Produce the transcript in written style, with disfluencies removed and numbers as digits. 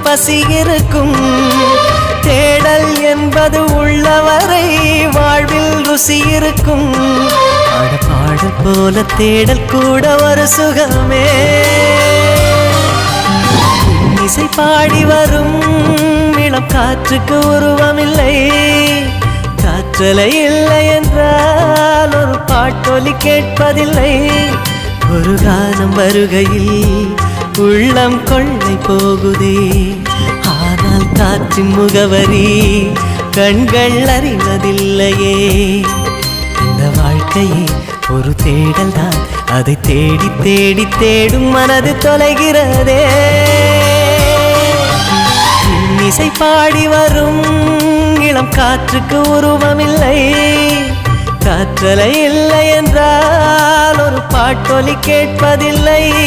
பசி இருக்கும். தேடல் என்பது உள்ளவரை வாழ்வில் ருசி இருக்கும். பாடல் போல தேடல் கூட ஒரு சுகமே. இசை பாடி வரும் இளம் காற்றுக்கு உருவமில்லை. காற்றலை இல்லை என்றால் ஒரு பாட்டொலி கேட்பதில்லை. ஒரு கானம் வருகையில் உள்ளம் கொள்ளை போகுதே. ஆனால் காற்றின் முகவரி கண்கள் அறிவதில்லையே. இந்த வாழ்க்கையே ஒரு தேடல் தான். அதை தேடி தேடி தேடும் மனது தொலைகிறதே. இசை பாடி வரும் இளம் காற்றுக்கு உருவமில்லை. காற்றலை இல்லை என்றால் ஒரு பாட்டொலி கேட்பதில்லை.